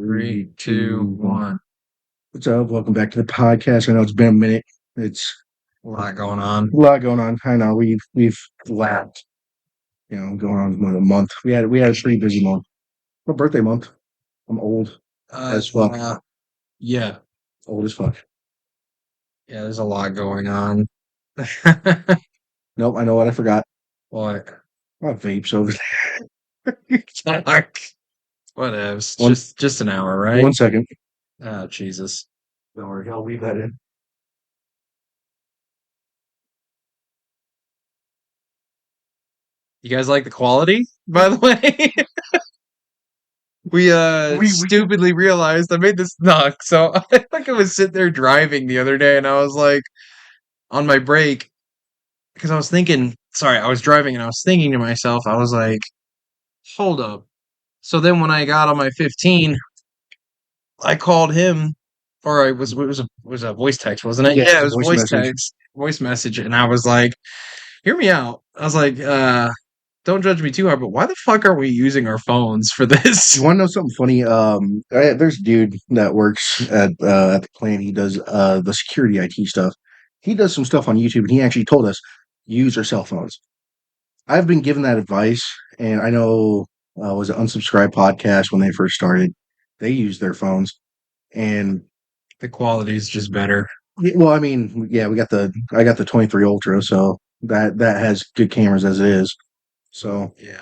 Three, two, one. What's up? Welcome back to the podcast. I know it's been a minute. It's A lot going on. a lot going on. I know we've lapped, going on a month. We had a pretty busy month. My birthday month. I'm old as fuck. Yeah. Old as fuck. Yeah, there's a lot going on. Nope, I know what I forgot. What? My vapes over Fuck. Whatevs. One- Just an hour, there. right? 1 second. Oh, Jesus. Don't worry, I'll leave that in. You guys like the quality, by the way? We We stupidly realized I made this knock. So I think I was sitting there driving the other day and I was like on my break because I was thinking, sorry, I was driving and I was thinking to myself, I was like, hold up. So then when I got on my 15, I called him, or it was a voice text, wasn't it? Yeah, Yeah, it's it a was voice voice message. text, voice message, and I was like, "Hear me out." I was like, "Don't judge me too hard, but why the fuck are we using our phones for this?" You want to know something funny? There's a dude that works at the plant. He does the security IT stuff. He does some stuff on YouTube, and he actually told us use your cell phones. I've been given that advice, and I know was it Unsubscribed podcast when they first started. They used their phones, and The quality is just better. well, I mean, yeah, I got the 23 Ultra, so that has good cameras as it is. So Yeah.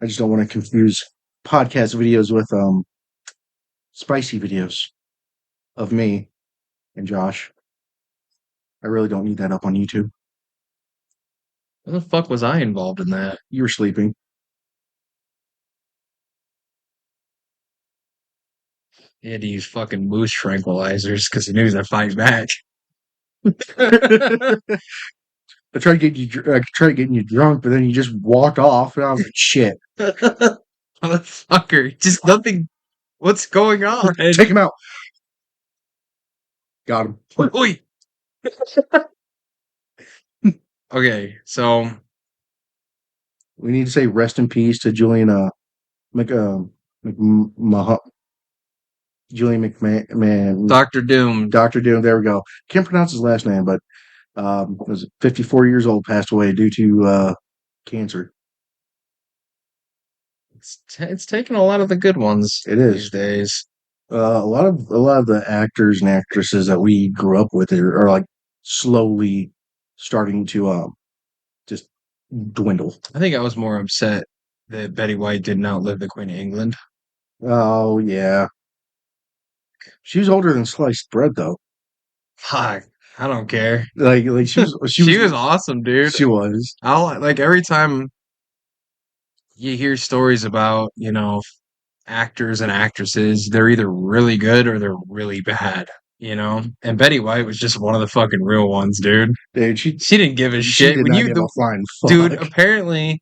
I just don't want to confuse podcast videos with spicy videos of me and Josh. I really don't need that up on YouTube. What the fuck was I involved in that? You were sleeping. He had to use fucking moose tranquilizers because he knew he's gonna fight back. I tried getting you drunk, but then you just walked off, and I was like, "Shit, Motherfucker, just nothing. What's going on? take him out." Got him. Oi. Okay, so We need to say rest in peace to Julian Mc, Mc, Mah- Julian McMahon, Doctor Doom. Doctor Doom. There we go. Can't pronounce his last name, but was 54 years old, passed away due to cancer. It's taking a lot of the good ones It these is. days. A lot of the actors and actresses that we grew up with are like slowly starting to just dwindle. I think I was more upset that Betty White didn't outlive the Queen of England. Oh yeah, she was older than sliced bread though. Fuck, I don't care. Like She was awesome, dude. she was. I'll like every time you hear stories about, actors and actresses, they're either really good or they're really bad, And Betty White was just one of the fucking real ones, dude. Dude, She didn't give a she shit. did not give a flying Dude, fuck. apparently,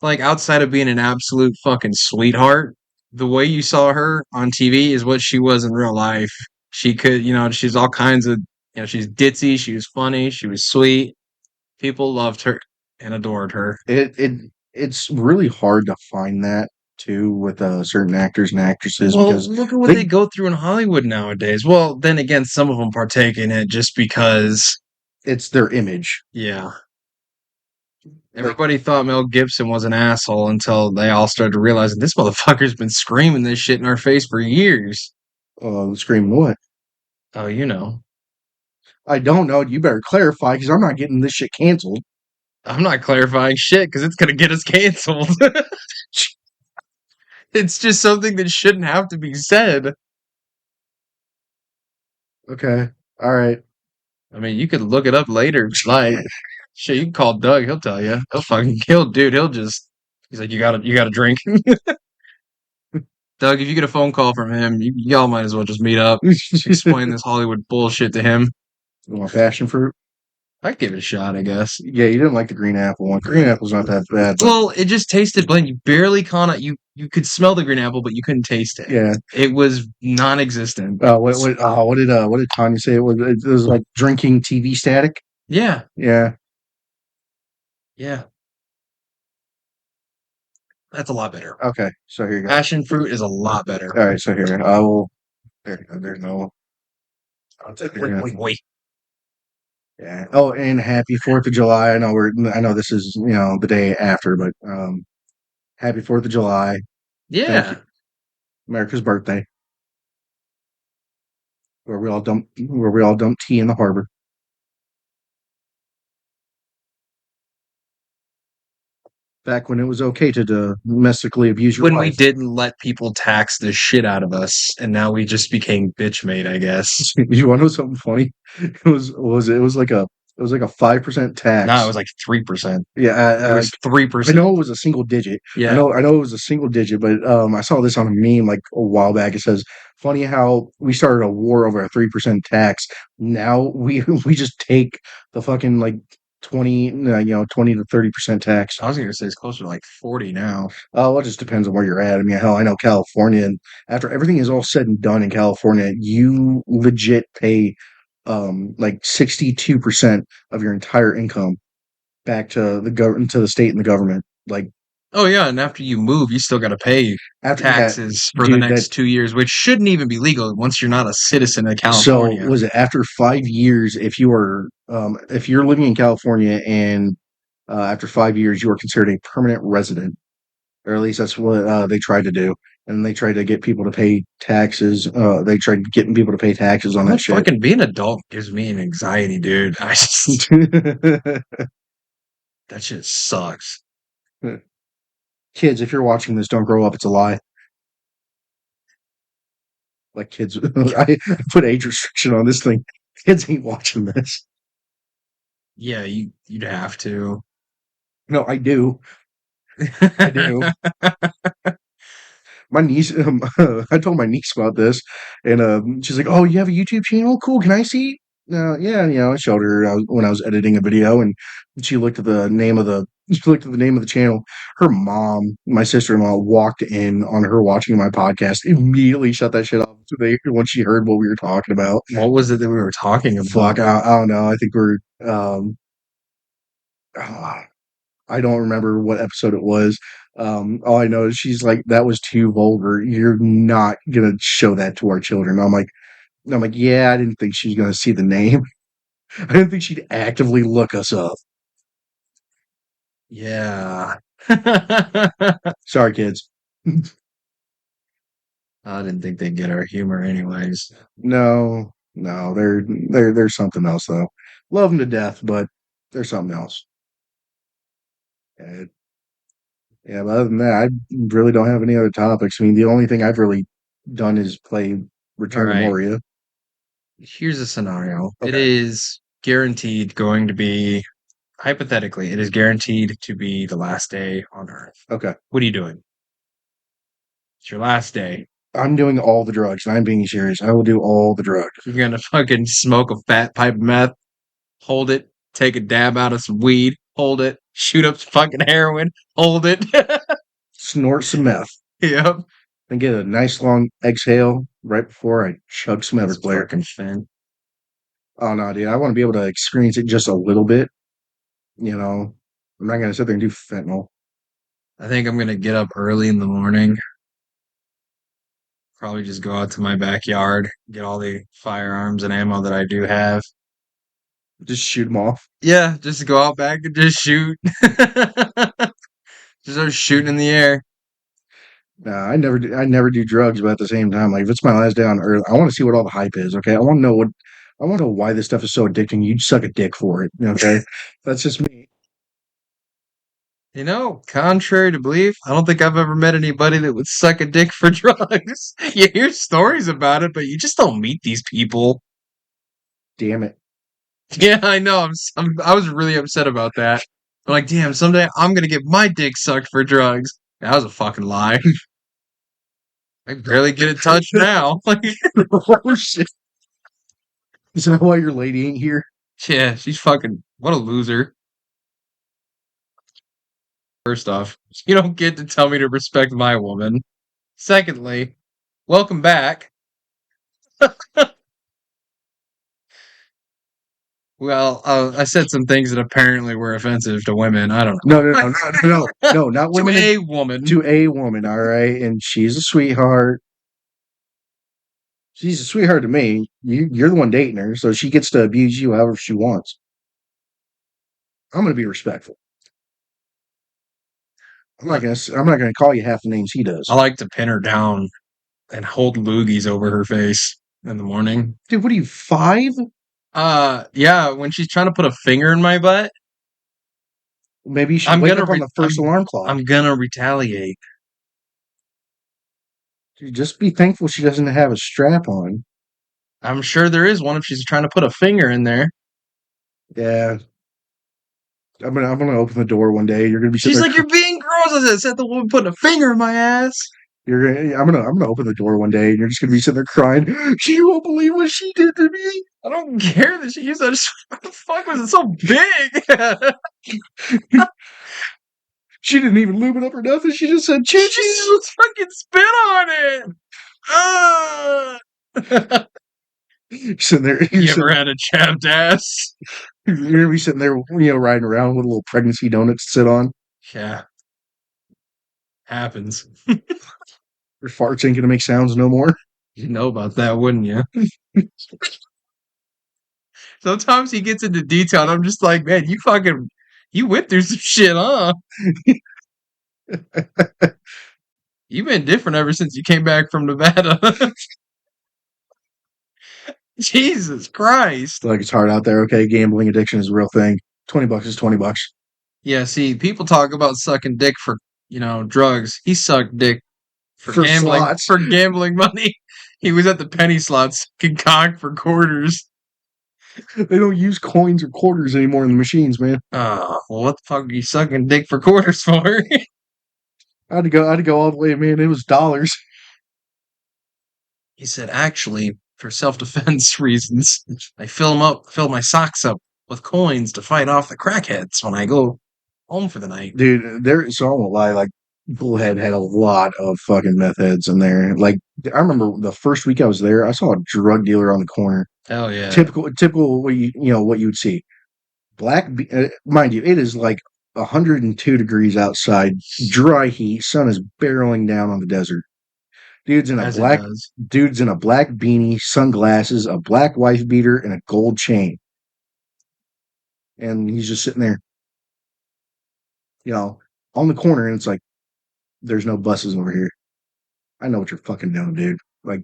like outside of being an absolute fucking sweetheart, the way you saw her on TV is what she was in real life. She could, she's all kinds of, she's ditzy, she was funny, she was sweet. People loved her and adored her. It's really hard to find that too with certain actors and actresses Well, because look at what they they go through in Hollywood nowadays. Well, then again, some of them partake in it just because, it's their image. yeah. Like Everybody thought Mel Gibson was an asshole until they all started realizing this motherfucker's been screaming this shit in our face for years. screaming what? Oh, you know. I don't know. You better clarify because I'm not getting this shit canceled. I'm not clarifying shit because it's going to get us canceled. It's just something that shouldn't have to be said. Okay. All right. I mean, you could look it up later. Like, shit, you can call Doug. He'll tell you. He'll just, he's like, you got to drink. Doug, if you get a phone call from him, y'all might as well just meet up. Explain this Hollywood bullshit to him. You want passion fruit? I'd give it a shot, I guess. Yeah, you didn't like the green apple one. Green apple's not that bad. But Well, it just tasted bland. You barely caught it. You could smell the green apple, but you couldn't taste it. yeah. It was non-existent. What did Tanya say? It was like drinking TV static. Yeah, Yeah. yeah. That's a lot better. Okay, so here you go. Passion fruit is a lot better. All right, so here I will. There's no. I'll take Wait, wait, wait. Yeah. Oh, and happy Fourth of July. I know this is the day after, but happy Fourth of July. Thank you, Yeah. America's birthday, where we all dump tea in the harbor. Back when it was okay to domestically abuse your When we wife. didn't let people tax the shit out of us, and now we just became bitch made, I guess. You want to know something funny? It was like a 5% No, it tax. was like 3%. Yeah, It was I 3%. know it was a single digit. Yeah. I know it was a single digit, but I saw this on a meme like a while back. It says, "Funny how we started a war over a 3% tax. Now we we just take the fucking like 20 to 30% tax." I was gonna say it's closer to like 40 now. Oh, well, it just depends on where you're at. I mean, hell, I know California, and after everything is all said and done in California, you legit pay like 62% of your entire income back to the government, to the state and the government. Like Oh yeah, and after you move, you still gotta pay after, yeah, taxes for the dude, that next 2 years, which shouldn't even be legal once you're not a citizen of so California. was it after 5 years, if you're living in California and after 5 years you are considered a permanent resident, or at least that's what they tried to do. And they tried to get people to pay taxes. They tried getting people to pay taxes on that That shit. fucking being an adult gives me an anxiety, dude. That shit sucks. Kids, if you're watching this, don't grow up. It's a lie. Like kids, I put age restriction on this thing. Kids ain't watching this. Yeah, you'd have to. No, I do. I do. My niece, I told my niece about this, and she's like, "Oh, you have a YouTube channel? Cool. Can I see?" Yeah, I showed her when I was editing a video, and she looked at the name of the she looked at the name of the channel. Her mom, my sister-in-law, walked in on her watching my podcast, immediately shut that shit off once she heard what we were talking about. What was it that we were talking Fuck, about? I don't know. I think we're ah, I don't remember what episode it was. All I know is she's like, "That was too vulgar. You're not gonna show that to our children." I'm like, yeah, I didn't think she was gonna see the name. I didn't think she'd actively look us up. Yeah. I Sorry, kids. didn't think they'd get our humor anyways. No, no, they're something else though. Love them to death, but there's something else. Uh, yeah, but other than that, I really don't have any other topics. I mean, the only thing I've really done is play All Return to right. Moria. Here's a scenario. It Okay, is guaranteed going to be, hypothetically, it is guaranteed to be the last day on Earth. okay. What are you doing? It's your last day. I'm doing all the drugs, and I'm being serious. I will do all the drugs. You're gonna fucking smoke a fat pipe of meth, hold it, take a dab out of some weed, hold it, shoot up some fucking heroin, hold it. Snort some meth Yep. and get a nice long exhale right before I chug some That's Everclear. fucking fin. Oh no, dude! I want to be able to experience it just a little bit. I'm not gonna sit there and do fentanyl. I think I'm gonna get up early in the morning. Probably just go out to my backyard, get all the firearms and ammo that I do have. Just shoot them off. Yeah, just go out back and just shoot. Just start shooting in the air. Nah, I never do drugs, but at the same time, like if it's my last day on Earth, I want to see what all the hype is. Okay, I want to know why this stuff is so addicting. You'd suck a dick for it. Okay, that's just me. Contrary to belief, I don't think I've ever met anybody that would suck a dick for drugs. You hear stories about it, but you just don't meet these people. Damn it. Yeah, I know. I was really upset about that. I'm like, damn, someday I'm gonna get my dick sucked for drugs. That was a fucking lie. I barely get it touched now. Like, Oh shit! Is that why your lady ain't here? yeah, she's fucking what a loser. First off, you don't get to tell me to respect my woman. Secondly, welcome back. Well, I said some things that apparently were offensive to women. I don't No, no, no, no, no, no, know. no, not To women. a woman. To a woman, all right, and she's a sweetheart. She's a sweetheart to me. You're the one dating her, so she gets to abuse you however she wants. I'm going to be respectful. Look, I'm not gonna call you half the names he I does. like to pin her down and hold loogies over her face in the morning. Dude, what are you, 5? Yeah, when she's trying to put a finger in my butt, Maybe you should I'm wake gonna up on re- the first alarm clock. I'm gonna retaliate. Dude, just be thankful she doesn't have a strap on. I'm sure there is one if she's trying to put a finger in there. Yeah, I'm gonna open the door one day. You're gonna be sitting She's there. like, "You're being gross." I said, "The woman putting a finger in my ass." I'm gonna open the door one day, and you're just gonna be sitting there crying. You won't believe what she did to me. I don't care that she used that. What the fuck was it so big? She didn't even lube it up or nothing. She just said, She "Choo choo." just fucking spit on it. Ah. You're sitting there. You ever had a chapped ass? You're gonna be sitting there, riding around with a little pregnancy donut to sit on. Yeah, happens. Your farts ain't gonna make sounds no more. You know about that, wouldn't you? Sometimes he gets into detail, and I'm just like, man, you went through some shit, huh? You've been different ever since you came back from Nevada. Jesus Christ. Like it's hard out there. Okay, gambling addiction is a real thing. $20 is $20. Yeah, see, people talk about sucking dick for, drugs. He sucked dick For slots. for gambling money. He was at the penny slots sucking cock for quarters. They don't use coins or quarters anymore in the machines, man. Oh, well, what the fuck are you sucking dick for quarters for? I had to go all the way, man. It was dollars. He said, actually, for self-defense reasons, I fill my socks up with coins to fight off the crackheads when I go home for the night. Dude, so I won't lie, like Bullhead had a lot of fucking meth heads in there. Like I remember the first week I was there, I saw a drug dealer on the corner. Hell yeah. Typical what what you would see. Mind you, it is like 102 degrees outside, dry heat, sun is barreling down on the desert. Dude's in a As it black does. dude's in a black beanie, sunglasses, a black wife beater, and a gold chain. And he's just sitting there, you know, on the corner, and it's like, there's no buses over here. I know what you're fucking doing, dude. Like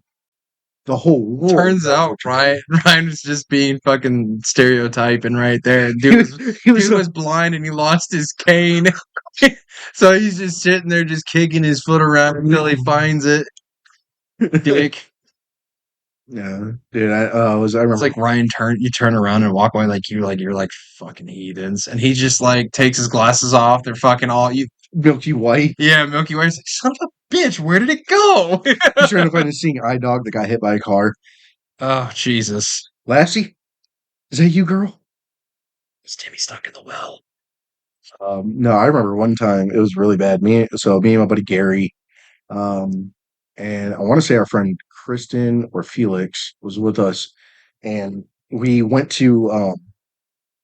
the whole world Turns knows out what you're doing. Ryan was just being fucking stereotyping right there. He was Dude was blind and he lost his cane. So he's just sitting there just kicking his foot around until he finds it. Dick. yeah, dude. I It's remember like Ryan you turn around and walk away like you're like fucking heathens. And he just like takes his glasses off. They're fucking all you Milky White. yeah, Milky Way. He's like, son of a bitch, where did it go? He's trying to find a seeing eye dog that got hit by a car. Oh, Jesus. Lassie, is that you, girl? Is Timmy stuck in the well? No, I remember one time it was really bad. Me and my buddy Gary, um, and I want to say our friend Kristen or Felix was with us, and we went to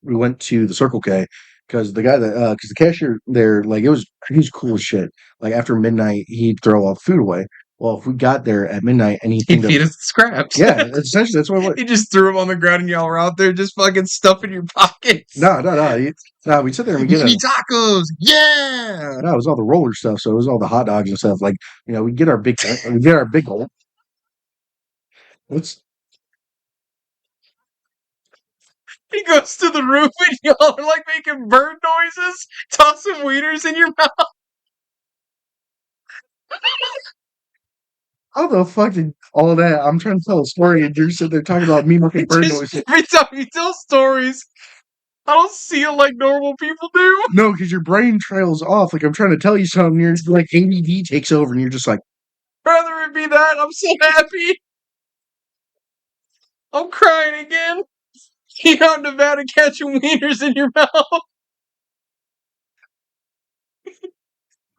the Circle K because the cashier there, like he was cool as shit. Like after midnight, he'd throw all the food away. Well, if we got there at midnight and he He'd think of feed us the scraps. yeah, essentially that's what it was. He just threw them on the ground and y'all were out there just fucking stuffing your pockets. No, no, no. No, we'd sit there and we Give get me tacos. Yeah. no, it was all the roller stuff. So it was all the hot dogs and stuff. Like, we get our we get our big old. What's He goes to the roof and y'all are like making bird noises, tossing wieners in your mouth. how the fuck did all that? I'm trying to tell a story and you're sitting there talking about me making bird noises. Every time you tell stories, I don't see it like normal people do. No, because your brain trails off. Like I'm trying to tell you something, you're like ADD takes over, and you're just like, Rather it be that, I'm so happy. I'm crying again. You're out in Nevada catching wieners in your mouth.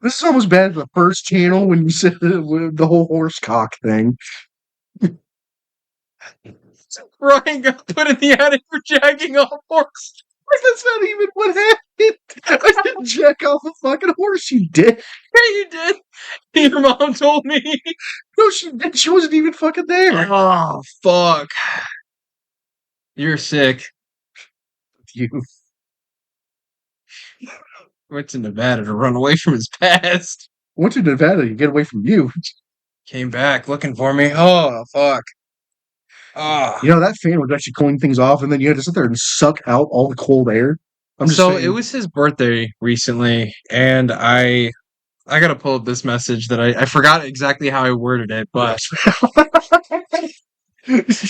this is almost bad as the first channel when you said the whole horse cock thing. Ryan got put in the attic for jacking off horse. That's not even what happened. I didn't jack off a fucking horse, you dick. Yeah, you did. Your mom told me. No, she didn't. She wasn't even fucking there. Oh, fuck. You're sick. You Went to Nevada to run away from his past. went to Nevada to get away from you. Came back looking for me. Oh, fuck. Ah. You know, that fan was actually cooling things off, and then you had to sit there and suck out all the cold air. I'm just So it saying. was his birthday recently, and I gotta pull up this message that I forgot exactly how I worded it, but Post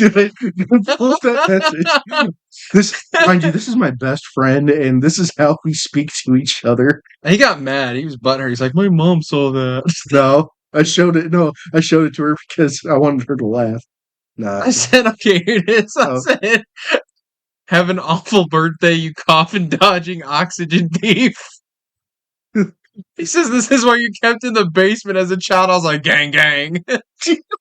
that message. This, mind you, this is my best friend, and this is how we speak to each other. he got mad. He was butthurt. He's like, my mom saw that. No, I showed it. No, I showed it to her because I wanted her to laugh. Nah. I said, okay, here it is. I Oh, said, have an awful birthday, you coffin dodging oxygen thief. He says this is why you kept in the basement as a child. I was like, gang, gang.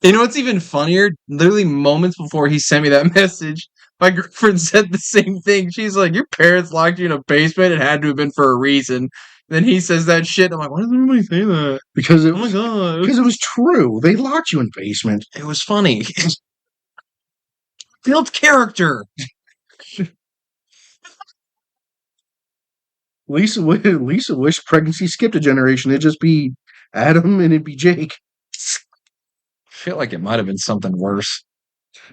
You know what's even funnier? Literally moments before he sent me that message, my girlfriend said the same thing. She's like, your parents locked you in a basement. It had to have been for a reason. Then he says that shit. I'm like, why does everybody say that? because Oh my god. it was true. They locked you in basement. It was funny. Build character. Lisa wished pregnancy skipped a generation. It'd just be Adam and it'd be Jake. I feel like it might have been something worse.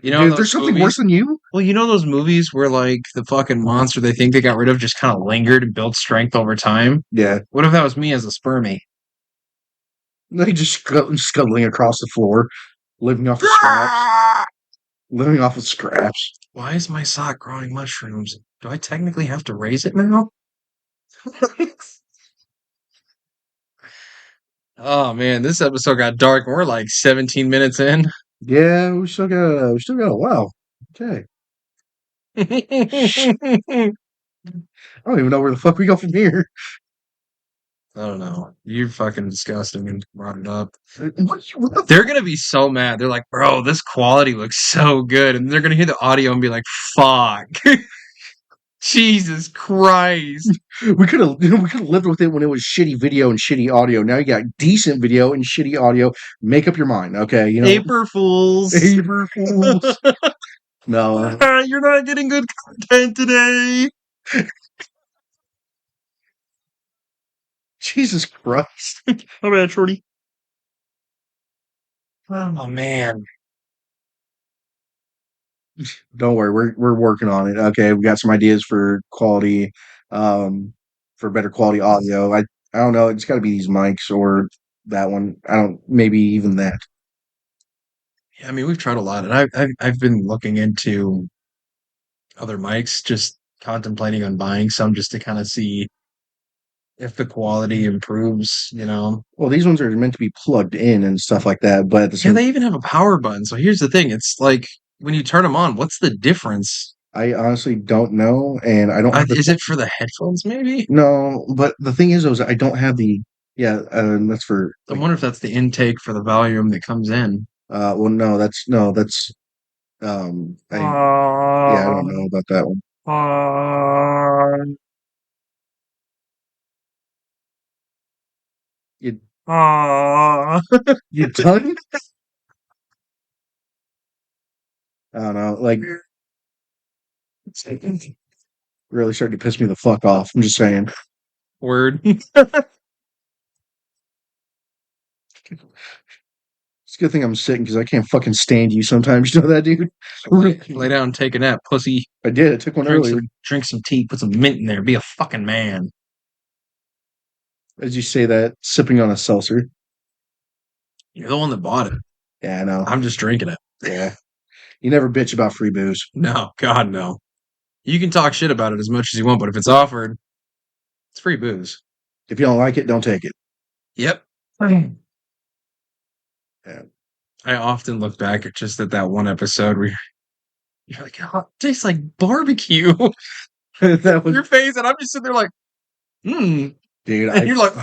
You know Dude, those there's something movies? worse than you? Well, you know those movies where like the fucking monster they think they got rid of just kind of lingered and built strength over time? Yeah. What if that was me as a spermie? They just scuttling across the floor, living off of scraps. Living off of scraps. Why is my sock growing mushrooms? Do I technically have to raise it now? Oh man, this episode got dark. We're like 17 minutes in. Yeah, we still got a while. Okay. I I don't even know where the fuck we go from here. don't know. You're fucking disgusting and brought it up. What the They're gonna be so mad. They're like, bro, this quality looks so good. And they're gonna hear the audio and be like, fuck. Jesus Christ. we could have lived with it when it was shitty video and shitty audio. Now you got decent video and shitty audio. Make up your mind, okay? You know, April Fools. April Fools. No, You're not getting good content today. Jesus Christ. How bad, Shorty? Oh man. Don't worry, we're working on it. Okay, we got some ideas for quality, for better quality audio. I don't know. It's got to be these mics or that one. I don't. Maybe even that. Yeah, I mean, we've tried a lot, and I've been looking into other mics, just contemplating on buying some just to kind of see if the quality improves, you know. Well, these ones are meant to be plugged in and stuff like that. But at the Yeah, same, they even have a power button. So here's the thing: it's like when you turn them on, what's the difference? I honestly don't know, and I don't have the. Is it for the headphones? Maybe. No, but the thing is I don't have the. Yeah, that's for I like. wonder if that's the intake for the volume that comes in. Well, no, that's. Yeah, I don't know about that one. Uh, You uh, you done? I don't know. Like really starting to piss me the fuck off. I'm just saying. Word. It's a good thing I'm sitting because I can't fucking stand you sometimes. You know that, dude? Lay down and take a nap, pussy. I did. I took one earlier. Drink some tea, put some mint in there, be a fucking man. As you say that, sipping on a seltzer. You're the one that bought it. Yeah, I know. I'm just drinking it. Yeah. You never bitch about free booze. No, God, no. You can talk shit about it as much as you want, but if it's offered, it's free booze. If you don't like it, don't take it. Yep. Yeah. I often look back at just at that one episode where you're like, oh, it tastes like barbecue. That was, Your face, and I'm just sitting there like, dude. And you're like,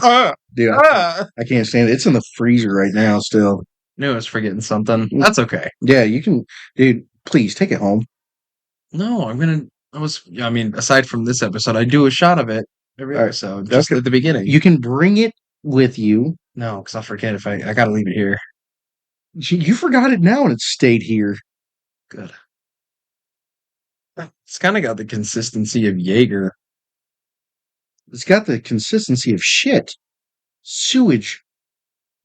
Dude, I can't stand it. It's in the freezer right now. Still. Knew I was forgetting something. That's okay. Yeah, you can, dude. Please take it home. No, I mean, aside from this episode, I do a shot of it every All right. episode, just Okay. at the beginning. You can bring it with you. No, because I'll forget if I gotta leave it here. You forgot it now and it stayed here. Good. It's kind of got the consistency of Jaeger. It's got the consistency of shit. Sewage.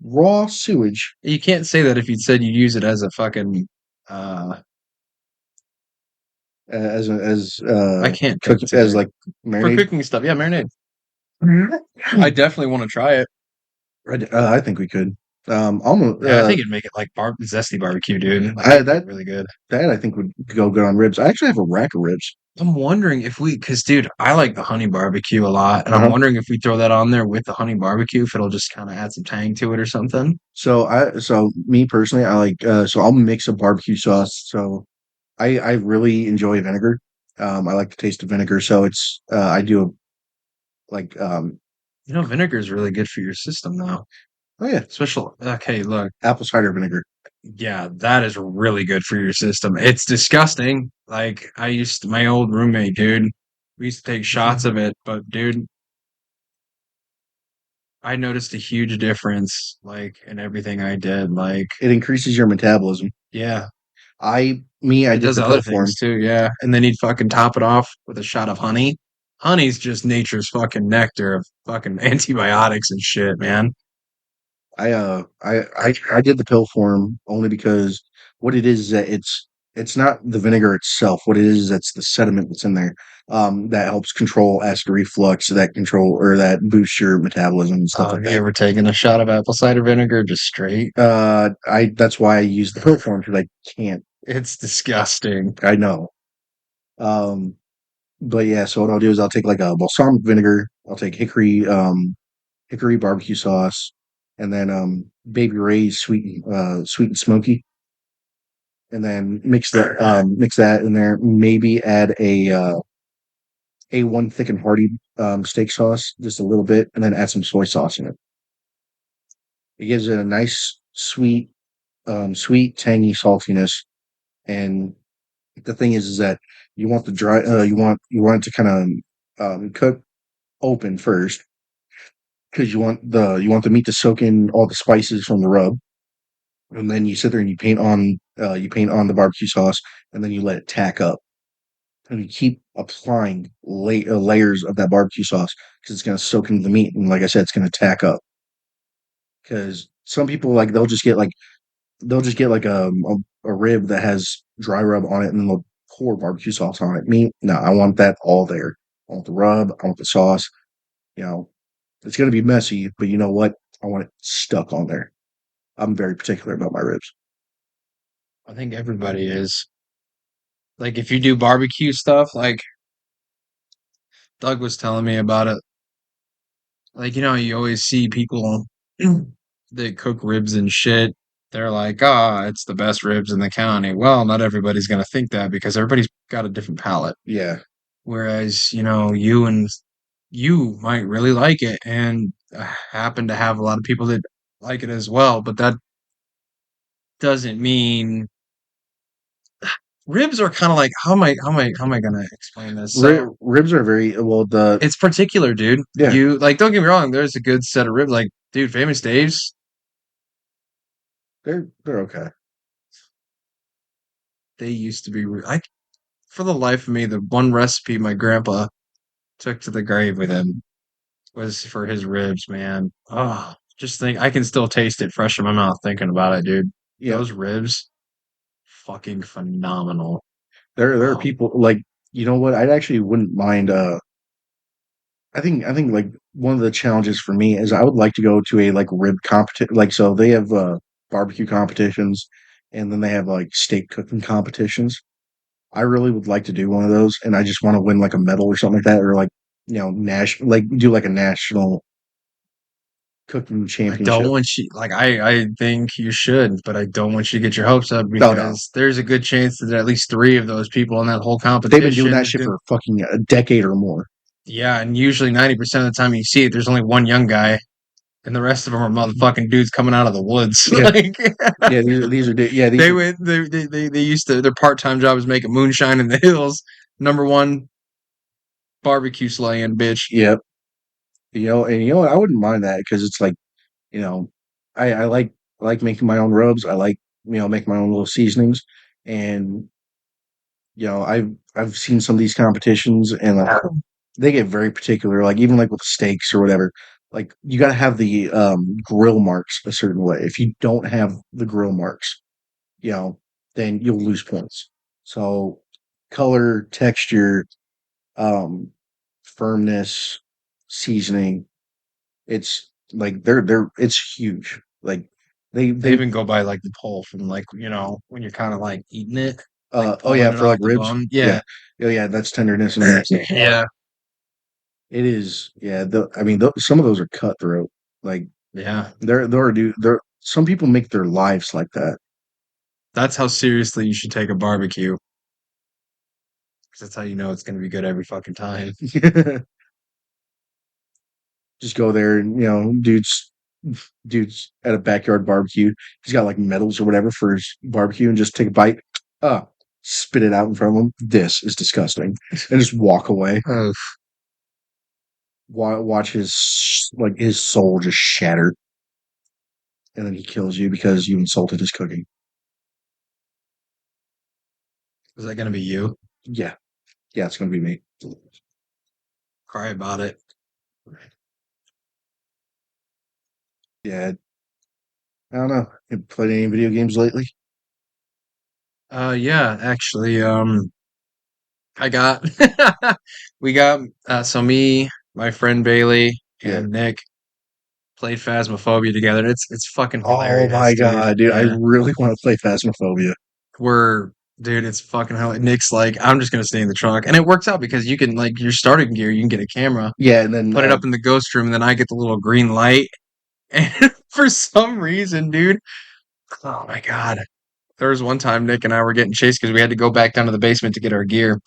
Raw sewage. You can't say that if you said you use it as a fucking. Uh, I can't cook think as today like for marinade. cooking stuff. Yeah, marinade. I definitely want to try it. I think we could. Almost. Yeah, I think it'd make it like zesty barbecue, dude. Like I it'd be that really good. that I think would go good on ribs. I actually have a rack of ribs. I'm wondering if because dude, I like the honey barbecue a lot, and I'm Uh-huh. wondering if we throw that on there with the honey barbecue, if it'll just kind of add some tang to it or something. So me personally, I like so I'll mix a barbecue sauce. So I really enjoy vinegar. I like the taste of vinegar. So it's I do like You know, vinegar is really good for your system, though. oh yeah, Special. Okay, look. apple cider vinegar. Yeah, that is really good for your system. It's disgusting. Like my old roommate, dude. We used to take shots of it, but dude, I noticed a huge difference, like in everything I did. Like, It increases your metabolism. yeah, I it did does the other pill form. things too. Yeah, and then you'd fucking top it off with a shot of honey. Honey's just nature's fucking nectar of fucking antibiotics and shit, man. I did the pill form only because what it is that it's not the vinegar itself. What it is that's the sediment that's in there that helps control acid reflux, that control or that boosts your metabolism and stuff like Have you that. ever taken a shot of apple cider vinegar just straight? I that's why I use the pill form because I can't. It's disgusting. I know. Um, but yeah, so what I'll do is I'll take like a balsamic vinegar. I'll take hickory barbecue sauce, and then Baby Ray's sweet and smoky, and then mix that in there. Maybe add A1 thick and hearty steak sauce, just a little bit, and then add some soy sauce in it. It gives it a nice sweet, tangy saltiness. And the thing is that you want the dry, you want it to kind of cook open first because you want the meat to soak in all the spices from the rub, and then you sit there and you paint on the barbecue sauce, and then you let it tack up, and you keep applying layers of that barbecue sauce because it's going to soak into the meat, and like I said, it's going to tack up. Because some people like they'll just get like a rib that has dry rub on it, and then they'll pour barbecue sauce on it. Me, no, I want that all there. I want the rub. I want the sauce. You know, it's going to be messy, but you know what? I want it stuck on there. I'm very particular about my ribs. I think everybody is. Like if you do barbecue stuff, like Doug was telling me about it. Like, you know, you always see people that cook ribs and shit. They're like, ah, it's the best ribs in the county. Well, not everybody's gonna think that because everybody's got a different palate. Yeah, Whereas, you know, you might really like it and happen to have a lot of people that like it as well, but that doesn't mean ribs are kind of like how am I gonna explain this? So ribs are very well. The it's particular, dude. Yeah, You like, don't get me wrong. There's a good set of ribs. Like, dude, Famous Dave's, they're okay. they used to be. I for the life of me, the one recipe my grandpa took to the grave with him was for his ribs. Man, oh, just think, I can still taste it fresh in my mouth thinking about it, dude. Yeah, Those ribs, fucking phenomenal. there are Oh, people like you know what? I actually wouldn't mind. I think like one of the challenges for me is I would like to go to a like rib competition. Like so, they have barbecue competitions, and then they have like steak cooking competitions. I really would like to do one of those, and I just want to win like a medal or something like that, or like national like do like a national cooking I don't championship. want you like I think you should, but I don't want you to get your hopes up No, no, because there's a good chance that at least three of those people in that whole they've been doing competition that is shit doing. for fucking a decade or more. Yeah, and usually 90% of the time you see it, there's only one young guy and the rest of them are motherfucking dudes coming out of the woods. Yeah, Like yeah. Yeah, these they are. would, they used to their part time job is making moonshine in the hills. Number one barbecue slaying bitch. Yeah, and what, I wouldn't mind that because it's like, you know, I like making my own rubs. I like, making my own little seasonings, and I've seen some of these competitions, and they get very particular. Like even like with steaks or whatever, like you got to have the grill marks a certain way. If you don't have the grill marks, you know, then you'll lose points. So color, texture, um, firmness, seasoning. It's like they're it's huge. Like They they even go by like the pull from like when you're kind of like eating it, like oh yeah, pulling it for like off the ribs. bone. Yeah. Yeah, Oh yeah, that's tenderness and that's yeah, it is. Yeah, I mean some of those are cutthroat. Like yeah. they're some people make their lives like that. That's how seriously you should take a barbecue. 'Cause that's how you know it's gonna be good every fucking time. Just go there and dudes at a backyard barbecue. He's got like medals or whatever for his barbecue and just take a bite. Uh spit it out in front of him. This is disgusting. And just walk away. Oh, Watch his soul just shatter, and then he kills you because you insulted his cooking. is that gonna be you? Yeah, yeah, it's gonna be me. Cry about it. Yeah, I don't know. You played any video games lately? Yeah, actually, I got we got so me, my friend Bailey, Yeah. and Nick played Phasmophobia together. It's fucking Oh hilarious, my dude. god, dude! I Yeah, really want to play Phasmophobia. we're dude, it's fucking hilarious. Nick's like, I'm just gonna stay in the truck, and it works out because you can like your starting gear, you can get a camera, Yeah, and then put it up in the ghost room, and then I get the little green light. And for some reason, dude, oh my god, there was one time Nick and I were getting chased because we had to go back down to the basement to get our gear.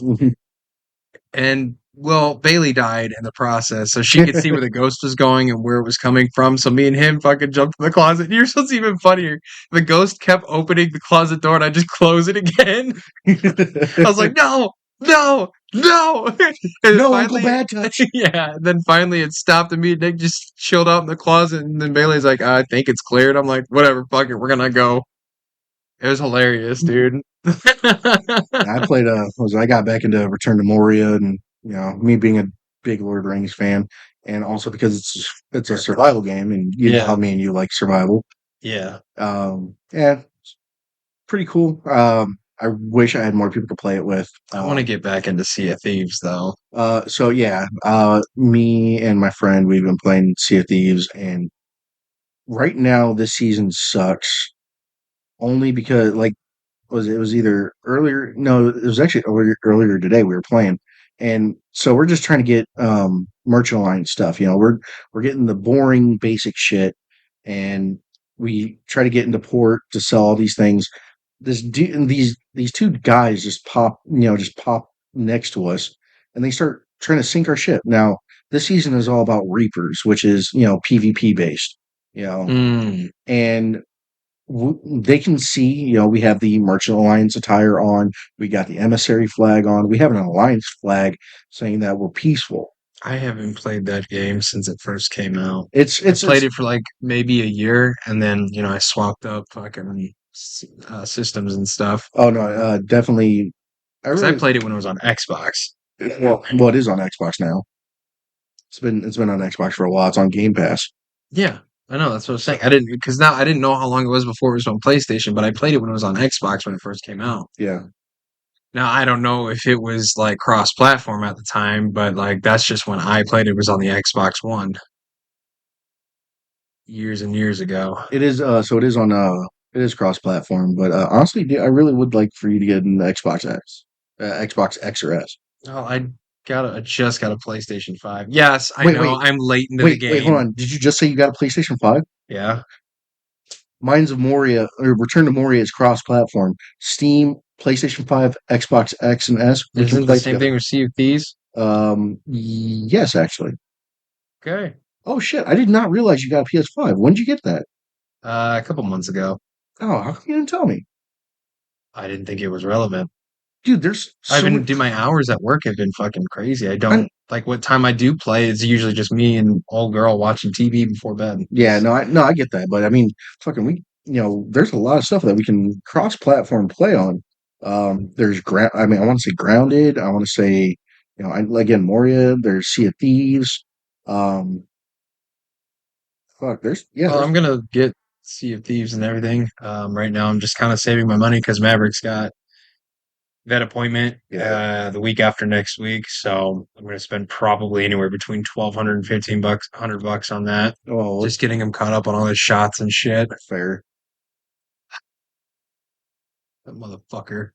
And well, Bailey died in the process, so she could see where the ghost was going and where it was coming from. So me and him fucking jumped in the closet. And here's what's even funnier: the ghost kept opening the closet door, and I just close it again. I was like, "No, no, no!" And then no, Uncle finally, Bad Touch. yeah. And then finally, it stopped, and me and Nick just chilled out in the closet. And then Bailey's like, "I think it's cleared." I'm like, "Whatever, fuck it, we're gonna go." It was hilarious, dude. I played was I got back into Return to Moria, and me being a big Lord of the Rings fan, and also because it's a survival game, and you know how Yeah, me and you like survival. yeah. Yeah, pretty cool. I wish I had more people to play it with. I want to get back into Sea of Thieves, though. So yeah, me and my friend, we've been playing Sea of Thieves, and right now this season sucks only because like it was either earlier, no, it was actually earlier today we were playing, and so we're just trying to get merchant alliance stuff. We're getting the boring basic shit, and we try to get into port to sell all these things. These two guys just pop next to us, and they start trying to sink our ship. Now this season is all about reapers, which is PvP based, you know, Mm, and they can see, we have the Merchant Alliance attire on, we got the emissary flag on, we have an alliance flag saying that we're peaceful. I haven't played that game since it first came out. It's I it's played it's it for like maybe a year, and then I swapped up fucking systems and stuff. oh no, definitely. I Because I really played it when it was on Xbox. well, it is on Xbox now. It's been on Xbox for a while. It's on Game Pass. Yeah, I know. That's what I was saying. I didn't because now I didn't know how long it was before it was on PlayStation, but I played it when it was on Xbox when it first came out. Yeah, Now I don't know if it was like cross-platform at the time, but like that's just when I played it was on the Xbox One years and years ago. it is. So it is cross-platform, but honestly, I really would like for you to get an Xbox X or S. Oh, I just got a PlayStation 5. Yes, I Wait, know. wait, I'm late into the wait, hold game. on. Did you just say you got a PlayStation 5? Yeah. Mines of Moria or Return to Moria is cross-platform. Steam, PlayStation 5, Xbox X and S, we can Isn't the play same together. thing with Sea of Thieves? Yes, actually. Okay. Oh shit! I did not realize you got a PS5. When did you get that? A couple months ago. Oh, how come you didn't tell me, I didn't think it was relevant. dude? There's I've so been many. do my hours at work have been fucking crazy. I I'm, don't like what time I do play. It's usually just me and old girl watching TV before bed. yeah, no, I get that, but I mean, fucking, there's a lot of stuff that we can cross-platform play on. There's ground. I mean, I want to say Grounded. I want to say, again, Moria. There's Sea of Thieves. Um, fuck, Well, there's. I'm gonna get Sea of Thieves and everything. Right now I'm just kind of saving my money because Maverick's got vet appointment Yeah. the week after next week, so I'm gonna spend probably anywhere between 1,200 and 15 bucks, $100 on that. Oh, Just getting him caught up on all his shots and shit. fair. That motherfucker.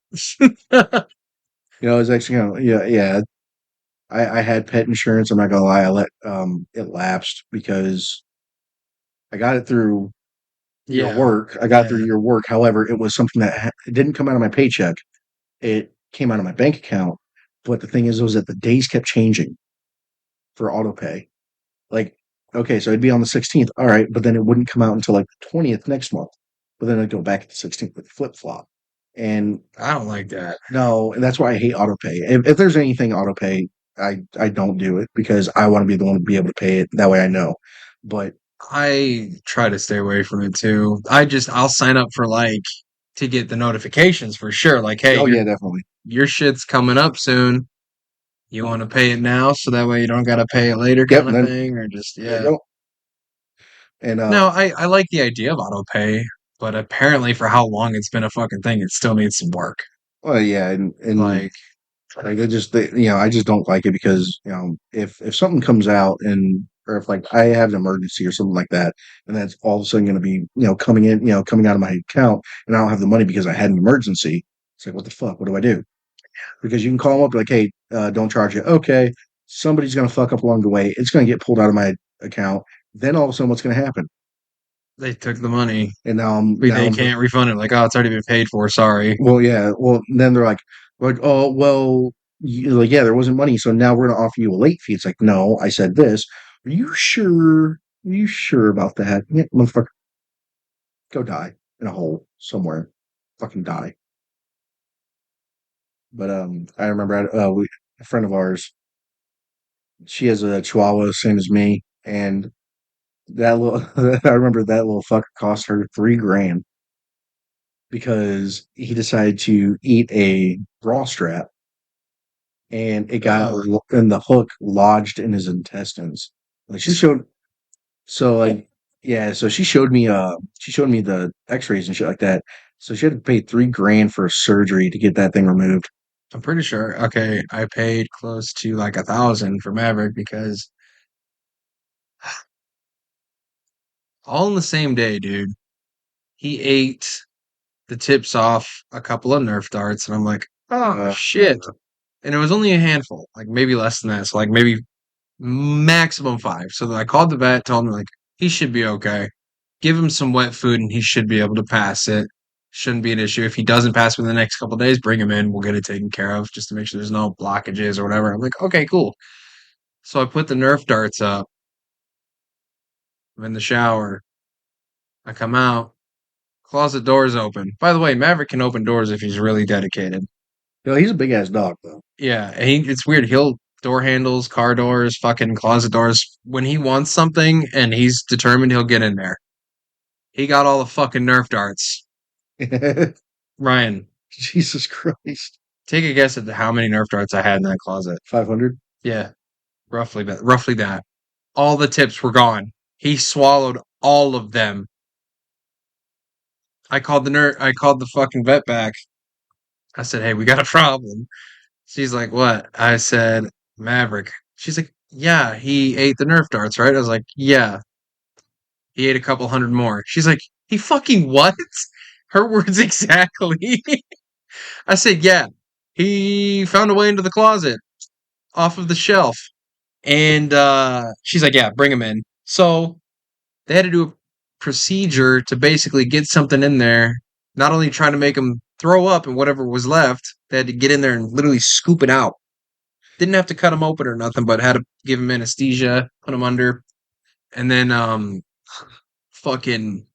It's actually, yeah. I had pet insurance. I'm not gonna lie. I let it lapsed because I got it through your Yeah, work. I got it through yeah. your work. However, it was something that it didn't come out of my paycheck. It came out of my bank account. But the thing is, was that the days kept changing for auto pay. Like, okay, so it'd be on the 16th. All right, but then it wouldn't come out until like the 20th next month. But then I'd go back at the 16th with flip flop. And I don't like that. no, and that's why I hate auto pay. If there's anything auto pay, I don't do it because I want to be the one to be able to pay it. That way I know. But I try to stay away from it too. I'll sign up for like to get the notifications for sure. Like, hey, oh yeah, definitely. your shit's coming up soon. You want to pay it now so that way you don't gotta pay it later, Yep. kind And of then thing, or just there you yeah. go. And No, I like the idea of auto pay, but apparently for how long it's been a fucking thing, it still needs some work. well, yeah, and Like, like I just don't like it because if something comes out and or if like I have an emergency or something like that, and that's all of a sudden going to be coming in coming out of my account, and I don't have the money because I had an emergency. It's like what the fuck? What do I do? Because you can call them up like, hey, don't charge it. Okay, somebody's going to fuck up along the way. It's going to get pulled out of my account. Then all of a sudden, what's going to happen? they took the money, And but now they I'm can't refund it. Like, oh, it's already been paid for. Sorry. well, yeah. Well, then they're like, oh, well, like, yeah, there wasn't money, so now we're gonna offer you a late fee. It's like, no, I said this. Are you sure? Are you sure about that? Yeah, motherfucker, go die in a hole somewhere. Fucking die. But I remember a friend of ours. She has a Chihuahua, same as me, and that little. I remember that little fucker cost her 3 grand because he decided to eat a raw strap and Ugh, and the hook lodged in his intestines. Like she showed, so like yeah, so she showed me the X-rays and shit like that. So she had to pay 3 grand for surgery to get that thing removed. I'm pretty sure. Okay, I paid close to like 1,000 for Maverick because all in the same day, dude. He ate the tips off a couple of Nerf darts, and I'm like, oh Uh, shit. And it was only a handful, like maybe less than that. So like maybe maximum five. So I called the vet, told him like he should be okay. Give him some wet food and he should be able to pass it. Shouldn't be an issue. If he doesn't pass within the next couple of days, bring him in. We'll get it taken care of just to make sure there's no blockages or whatever. I'm like, okay, cool. So I put the Nerf darts up. I'm in the shower. I come out. Closet doors open. By the way, Maverick can open doors if he's really dedicated. he's a big ass dog though. Yeah, it's weird. He'll door handles, car doors, fucking closet doors. When he wants something and he's determined, he'll get in there. He got all the fucking Nerf darts. Ryan, Jesus Christ, take a guess at how many Nerf darts I had in that closet. 500. Yeah, roughly that. Roughly that. All the tips were gone. He swallowed all of them. I called the fucking vet back. I said, "Hey, we got a problem." She's like, "What?" I said, "Maverick." She's like, "Yeah, he ate the Nerf darts, right?" I was like, "Yeah, he ate a couple hundred more." She's like, "He fucking what?" Her words exactly. I said, "Yeah, he found a way into the closet off of the shelf." And she's like, "Yeah, bring him in." So they had to do a procedure to basically get something in there, not only trying to make him throw up and whatever was left, they had to get in there and literally scoop it out. Didn't have to cut him open or nothing, but had to give him anesthesia, put him under. and then fucking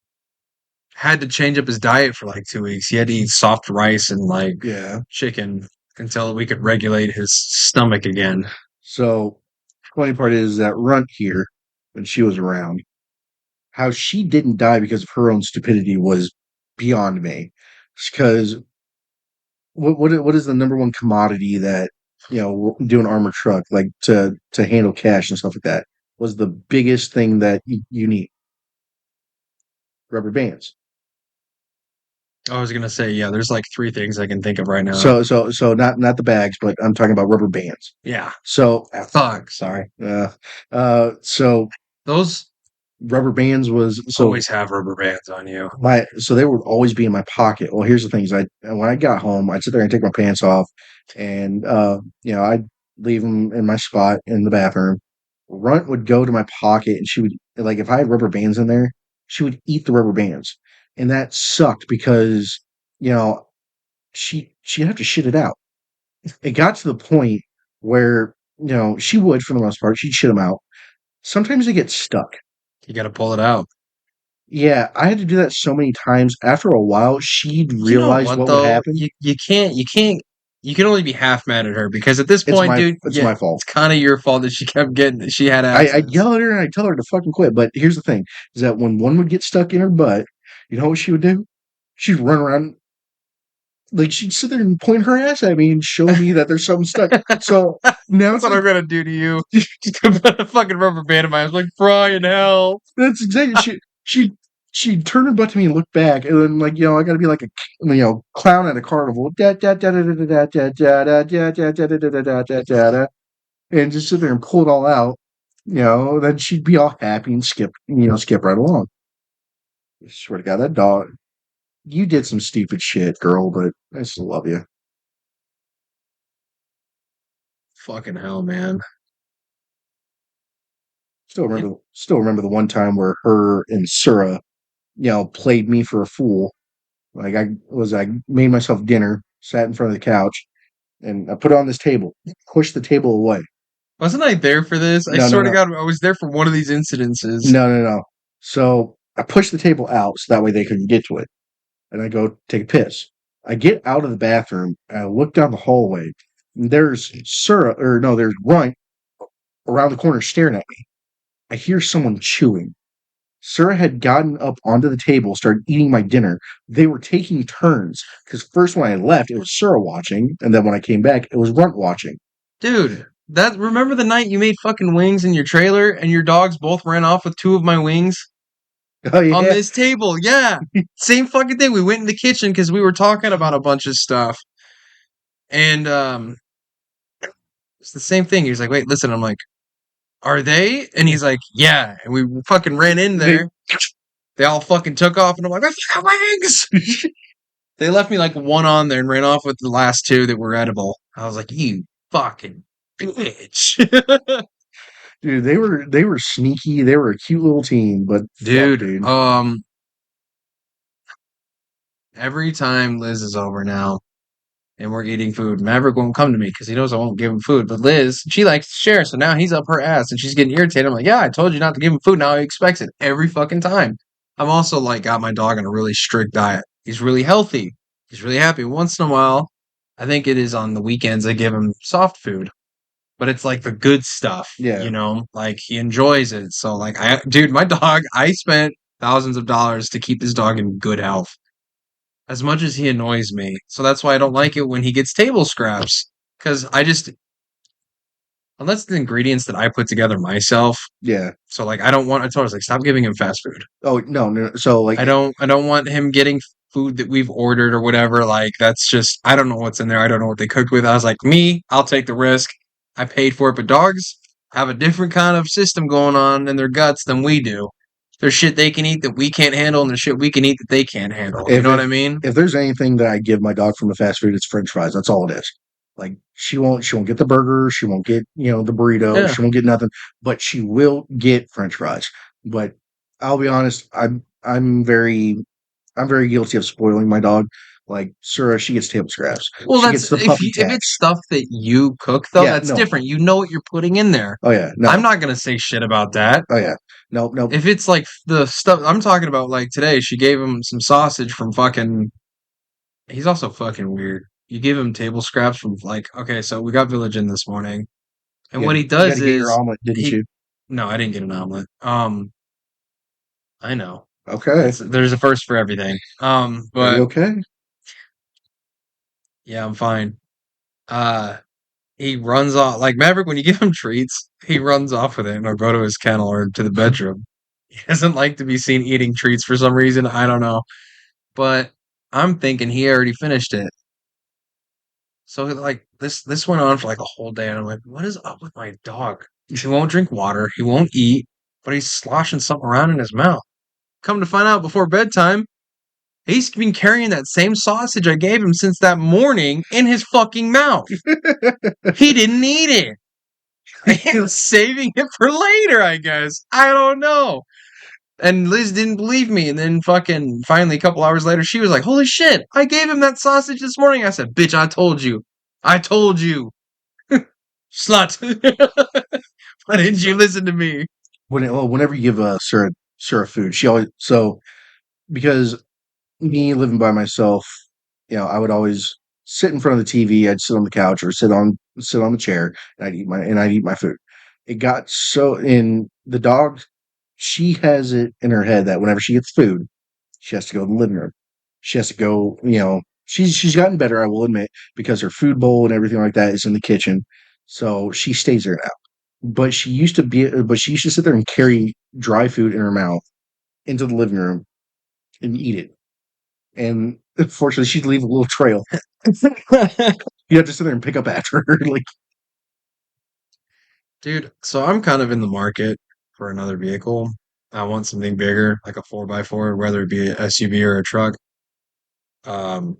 had to change up his diet for like 2 weeks. He had to eat soft rice and like Yeah. chicken until we could regulate his stomach again. So funny part is that Runt here, when she was around, how she didn't die because of her own stupidity was beyond me. Because what is the number one commodity that do an armored truck like to handle cash and stuff like that was the biggest thing that you need rubber bands. I was gonna say, yeah, there's like three things I can think of right now. So not the bags, but I'm talking about rubber bands. Yeah. So Fuck. Sorry. so Those rubber bands was so always have rubber bands on you. my so they would always be in my pocket. Well, here's the thing: is I when I got home, I'd sit there and take my pants off, and I'd leave them in my spot in the bathroom. Runt would go to my pocket, and she would like if I had rubber bands in there, she would eat the rubber bands, and that sucked because you know she'd have to shit it out. It got to the point where she would for the most part she'd shit them out. Sometimes they get stuck. You got to pull it out. Yeah, I had to do that so many times. After a while, she'd You know realize what what would though? happen. You can only be half mad at her because at this point, dude, It's yeah, my fault. it's kind of your fault that she kept getting she had I'd access. yell at her and I'd tell her to fucking quit. But here's the thing: is that when one would get stuck in her butt, you know what she would do? She'd run around like she'd sit there and point her ass at me and show me that there's something stuck. So now That's it's what like I'm gonna do to you. Just put a fucking rubber band in my eyes, like Brian, help. that's exactly she'd turn her butt to me and look back, and then like I got to be like a clown at a carnival, da da da da da da da da da da da da da da da da da da, and just sit there and pull it all out. Then she'd be all happy and skip right along. I swear to God, that dog, you did some stupid shit, girl, but I still love you. Fucking hell, man. It, Still remember the one time where her and Sura, played me for a fool. Like I made myself dinner, sat in front of the couch, and I put it on this table, pushed the table away. wasn't I there for this? I No, no, swear to no, God, I was there for one of these incidences. no, no, no. So I pushed the table out so that way they couldn't get to it. And I go take a piss. I get out of the bathroom and I look down the hallway. And there's Sura, or no, there's Runt around the corner staring at me. I hear someone chewing. Sura had gotten up onto the table, started eating my dinner. They were taking turns because first when I left, it was Sura watching, and then when I came back, it was Runt watching. Dude, that remember the night you made fucking wings in your trailer and your dogs both ran off with two of my wings Oh on yeah, this table? Yeah. Same fucking thing. We went in the kitchen because we were talking about a bunch of stuff. And it's the same thing. He was like, wait, listen. I'm like, are they? And he's like, yeah. And we fucking ran in they there. They all fucking took off, and I'm like, I got wings. They left me like one on there and ran off with the last two that were edible. I was like, you fucking bitch. dude, they were sneaky. They were a cute little team, but fuck, Dude, dude. every time Liz is over now and we're eating food, Maverick won't come to me because he knows I won't give him food. But Liz, she likes to share, so now he's up her ass and she's getting irritated. I'm like, yeah, I told you not to give him food. Now he expects it every fucking time. I'm also like got my dog on a really strict diet. He's really healthy. He's really happy. Once in a while, I think it is on the weekends I give him soft food. But it's like the good stuff, Yeah, like he enjoys it. So like dude, my dog, I spent thousands of dollars to keep this dog in good health as much as he annoys me. So that's why I don't like it when he gets table scraps. Because unless the ingredients that I put together myself. yeah. So like, I told us like, stop giving him fast food. Oh no, no. So like, I don't want him getting food that we've ordered or whatever. Like, that's just, I don't know what's in there. I don't know what they cooked with. I was like, I'll take the risk. I paid for it. But dogs have a different kind of system going on in their guts than we do. There's shit they can eat that we can't handle, and there's shit we can eat that they can't handle. You if know what if I mean? if there's anything that I give my dog from the fast food, it's French fries. That's all it is. Like she won't get the burger, she won't get the burrito, Yeah. she won't get nothing, but she will get French fries. But I'll be honest, I'm very guilty of spoiling my dog. Like Sura, she gets table scraps. Well, She that's gets the puppy if it's tax. stuff that you cook though, Yeah, that's no. different. You know what you're putting in there. Oh yeah, I'm no. not gonna say shit about that. Oh yeah, no, no. If it's like the stuff I'm talking about, like today, she gave him some sausage from fucking. He's also fucking weird. You give him table scraps from like, okay, so we got Village in this morning, and what he You got does to get your is omelet, didn't he. you? No, I didn't get an omelet. I know Okay. it's there's a first for everything. Are you But okay? yeah, I'm fine. Uh, he runs off like Maverick when you give him treats. He runs off with it and will go to his kennel or to the bedroom. He doesn't like to be seen eating treats for some reason. I don't know, but I'm thinking he already finished it. So like this went on for like a whole day, and I'm like, what is up with my dog? He won't drink water, he won't eat, but he's sloshing something around in his mouth. Come to find out, before bedtime, he's been carrying that same sausage I gave him since that morning in his fucking mouth. He didn't eat it. He was saving it for later, I guess. I don't know. And Liz didn't believe me. And then fucking finally, a couple hours later, she was like, holy shit, I gave him that sausage this morning. I said, bitch, I told you. I told you. Slut. Why didn't you listen to me? Whenever you give Sura food, she always because me living by myself, I would always sit in front of the TV. I'd sit on the couch or sit on the chair, and I'd eat my food. It got so in the dog. She has it in her head that whenever she gets food, she has to go to the living room. She has to go. She's gotten better. I will admit because her food bowl and everything like that is in the kitchen, so she stays there now. But she used to sit there and carry dry food in her mouth into the living room and eat it. And unfortunately, she'd leave a little trail. You have to sit there and pick up after her. Like, Dude, so I'm kind of in the market for another vehicle. I want something bigger, like a 4x4, whether it be an SUV or a truck. Um,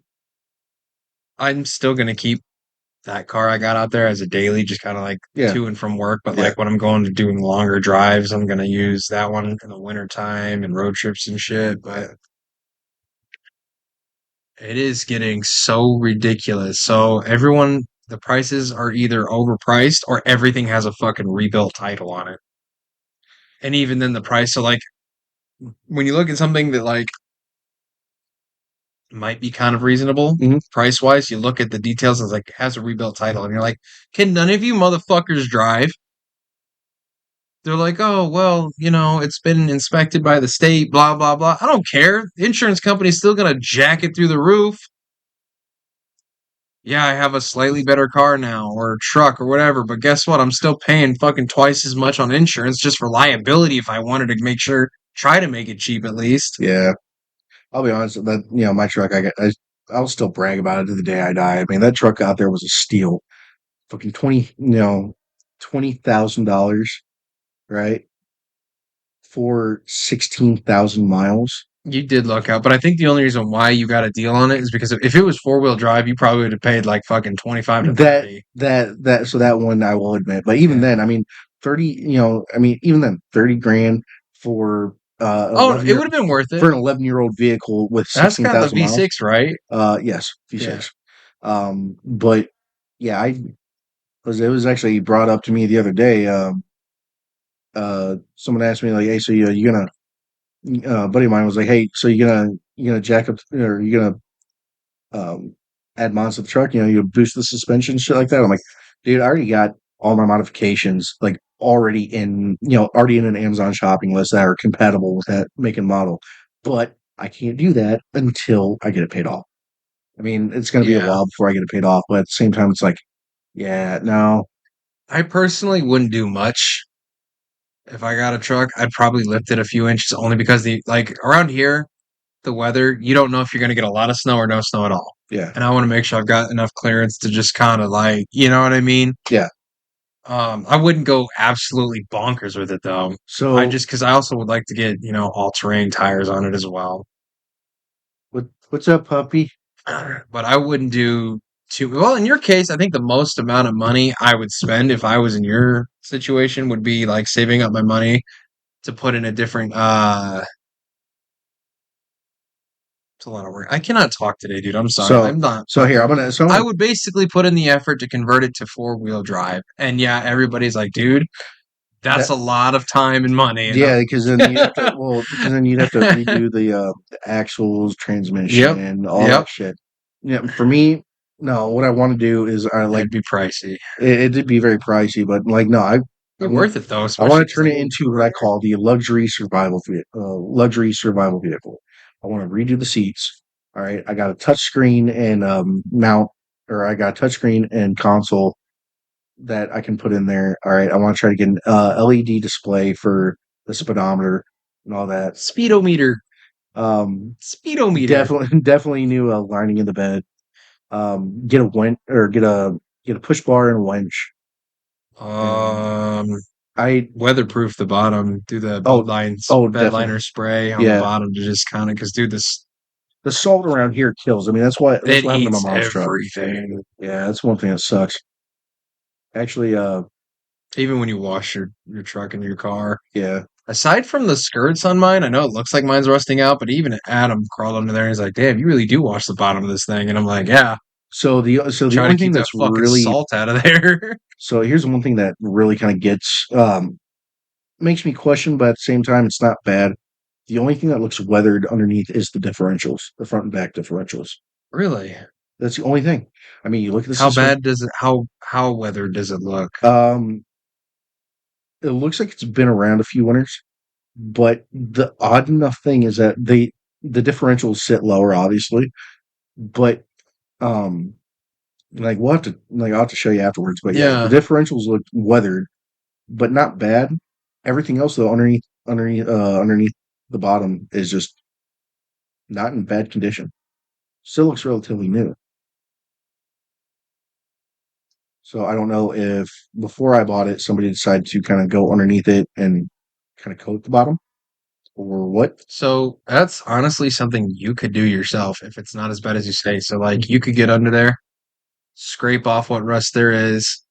I'm still gonna keep that car I got out there as a daily, just kind of like yeah, to and from work. But yeah. like when I'm going to doing longer drives, I'm gonna use that one in the winter time and road trips and shit. But it is getting so ridiculous. So everyone, the prices are either overpriced or everything has a fucking rebuilt title on it. And even then, the price. So like when you look at something that like might be kind of reasonable Mhm. price wise, you look at the details and it's like has a rebuilt title, and you're like, can none of you motherfuckers drive? They're like, oh, well, it's been inspected by the state, blah, blah, blah. I don't care. The insurance company's still going to jack it through the roof. Yeah, I have a slightly better car now or truck or whatever, but guess what? I'm still paying fucking twice as much on insurance just for liability if I wanted to try to make it cheap at least. Yeah. I'll be honest. That my truck, I'll still brag about it to the day I die. I mean, that truck out there was a steal. Fucking $20,000, right? For 16,000 miles. You did luck out, but I think the only reason why you got a deal on it is because if it was 4-wheel drive, you probably would have paid like fucking 25 to That 30. so that one I will admit, but even Yeah. then, I mean, 30. I mean, even then, 30 grand for Oh, it would have been worth it. an 11-year-old vehicle with That's sixteen got the thousand miles. V6, right? Yes, Yeah. V6. But yeah, it was actually brought up to me the other day. Someone asked me like, "Hey, so you gonna?" A buddy of mine was like, "Hey, so you gonna jack up or you gonna add mods to the truck? You boost the suspension, shit like that." I'm like, "Dude, I already got all my modifications like already in an Amazon shopping list that are compatible with that make and model, but I can't do that until I get it paid off. I mean, it's going to be a Yeah. while before I get it paid off, but at the same time, it's like, yeah, no, I personally wouldn't do much if I got a truck. I'd probably lift it a few inches only because around here, the weather, you don't know if you're going to get a lot of snow or no snow at all. yeah, And I want to make sure I've got enough clearance to just kind of like, you know what I mean? yeah. I wouldn't go absolutely bonkers with it though. So Because I also would like to get, all terrain tires on it as well. what's up, puppy? But I wouldn't do too well. In your case, I think the most amount of money I would spend if I was in your situation would be like saving up my money to put in a different It's a lot of work. I cannot talk today, dude. I'm sorry. So I'm not so here fucking. I'm gonna so I'm I gonna would basically put in the effort to convert it to four-wheel drive. And yeah, everybody's like, dude, that's that a lot of time and money. And yeah, because then you'd have to because then you'd have to redo the axles, yep, transmission, all yep. that shit. Yeah, for me, no. What I want to do is I like It'd be pricey. it did be very pricey, but like no, I Be want worth it though, I especially want to because turn like it into what I call the luxury survival vehicle. I want to redo the seats. All right, I got a touch screen and mount, or I got a touch screen and console that I can put in there. All right, I want to try to get an LED display for the speedometer and all that. speedometer, Um, speedometer. definitely new lining in the bed. Get a winch or get a push bar and a winch. And Um, I weatherproof the bottom. Do the oh bed definitely liner spray on the yeah. bottom to just kind of because dude, this The salt around here kills. I mean, that's it what happened to my eats mom's truck. everything. Yeah, that's one thing that sucks. Actually, Even when you wash your truck and your car. yeah. Aside from the skirts on mine, I know it looks like mine's rusting out, but even Adam crawled under there and he's like, "Damn, you really do wash the bottom of this thing." And I'm like, "Yeah, So the try to only thing keep that that's fucking really salt out of there." so here's the one thing that really kind of gets makes me question, but at the same time, it's not bad. The only thing that looks weathered underneath is the differentials, the front and back differentials. Really? That's the only thing. I mean, you look at the How system. bad does it? How weathered does it look? Um, it looks like it's been around a few winters, but the odd enough thing is that the differentials sit lower, obviously, but um, like I'll have to show you afterwards. But yeah, the Yeah. differentials look weathered, but not bad. Everything else though, underneath the bottom is just not in bad condition. Still looks relatively new. So I don't know if before I bought it, somebody decided to kind of go underneath it and kind of coat the bottom or what. So that's honestly something you could do yourself if it's not as bad as you say. So like you could get under there, scrape off what rust there is,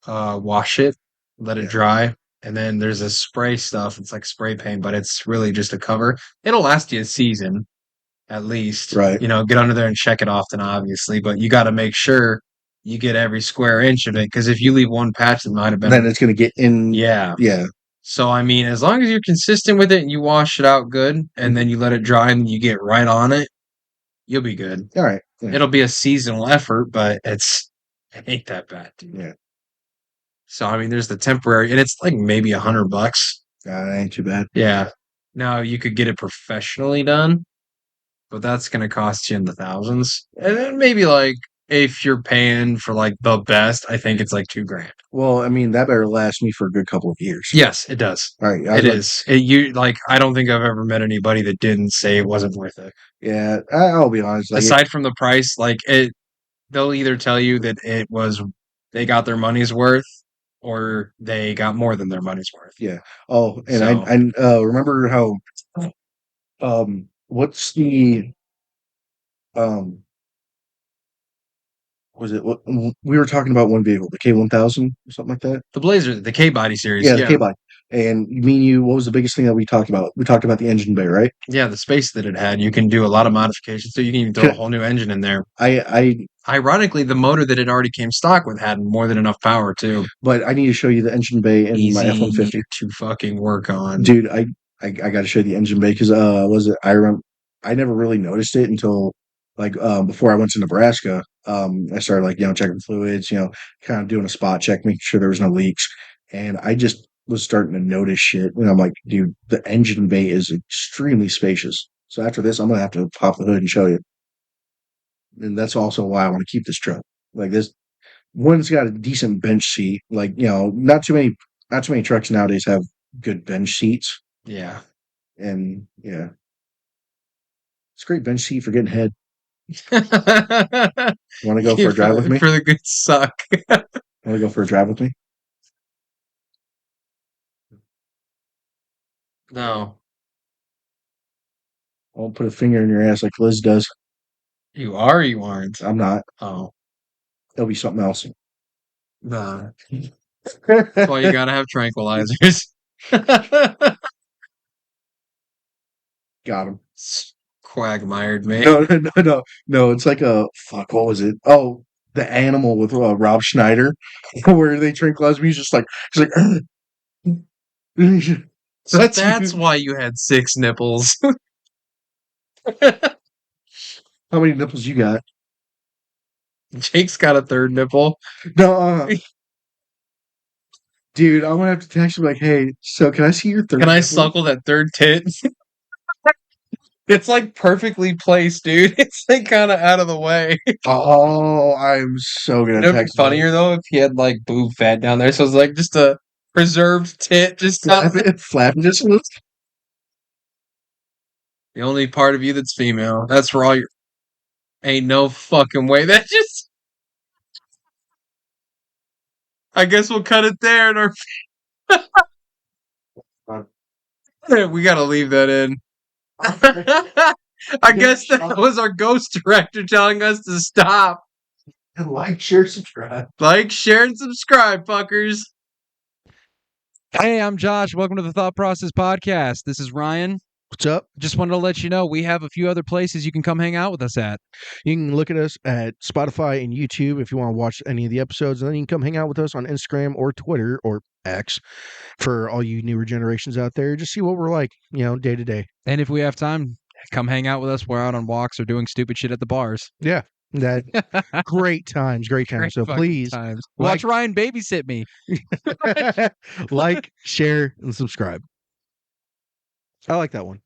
wash it, let it Yeah, dry, and then there's this spray stuff. It's like spray paint, but it's really just a cover. It'll last you a season at least. right. You know, get under there and check it often, obviously, but you got to make sure you get every square inch of it because if you leave one patch that might have Then been, it's going to get in. yeah. Yeah. So I mean, as long as you're consistent with it and you wash it out good, and Mhm. then you let it dry and you get right on it, you'll be good. All right. Yeah. It'll be a seasonal effort, but it ain't that bad, dude. Yeah. So I mean, there's the temporary, and it's like maybe $100. That ain't too bad. Yeah. Now you could get it professionally done, but that's gonna cost you in the thousands. And then maybe like if you're paying for like the best, I think it's like 2 grand. Well, I mean, that better last me for a good couple of years. Yes, it does. All right. I It was like, is. You like I don't think I've ever met anybody that didn't say it wasn't worth it. yeah, I'll be honest. Like, Aside from the price, like they'll either tell you that it was they got their money's worth or they got more than their money's worth. yeah. Oh, and So I remember how, what's the, um, was it, what, we were talking about one vehicle, the K1000 or something like that? the Blazer, the K body series, Yeah, the yeah. K-Bike. And me and you, what was the biggest thing that we talked about? We talked about the engine bay, right? Yeah, the space that it had, you can do a lot of modifications. So you can even throw a whole new engine in there. I Ironically, the motor that it already came stock with had more than enough power too. but I need to show you the engine bay in my Easy F-150. to fucking work on. Dude, I got to show you the engine bay because was it I remember I never really noticed it until like before I went to Nebraska. I started like checking fluids, kind of doing a spot check, making sure there was no leaks, and I just was starting to notice shit, and I'm like, dude, the engine bay is extremely spacious. So after this, I'm gonna have to pop the hood and show you, and that's also why I want to keep this truck. Like this one's got a decent bench seat. Like not too many trucks nowadays have good bench seats. Yeah. And yeah, it's a great bench seat for getting head. Want to go for Yeah, a drive with me? for the good suck. Want to go for a drive with me? No, I won't put a finger in your ass like Liz does. you are or you aren't. I'm not. Oh, It'll be something else. nah. That's why you gotta have tranquilizers. Got him. quagmired me. No. It's like a fuck. What was it? Oh, the animal with Rob Schneider, where they drink lesbian. He's like, So that's that's you. why you had 6 nipples. How many nipples you got? Jake's got a third nipple. No, dude, I'm gonna have to text you like, hey, so can I see your Can third I nipple? suckle that third tit? It's like perfectly placed, dude. It's like kind of out of the way. Oh, I'm so gonna It'd be text him. funnier though if he had like boob fat down there. So it's like just a preserved tit, just Flap it, flap it just a little. the only part of you that's female. That's for all your. Ain't no fucking way. That just. I guess we'll cut it there. And our. We gotta leave that in. I guess that was our ghost director telling us to stop. And like, share, subscribe. Like, share, and subscribe, fuckers. Hey, I'm Josh. Welcome to the Thought Process Podcast. This is Ryan. What's up? Just wanted to let you know we have a few other places you can come hang out with us at. You can look at us at Spotify and YouTube if you want to watch any of the episodes, and then you can come hang out with us on Instagram or Twitter or X for all you newer generations out there. Just see what we're like, day to day. And if we have time, come hang out with us. We're out on walks or doing stupid shit at the bars. Yeah, that great times. Great So fucking please times. Watch Ryan babysit me. like, share, and subscribe. I like that one.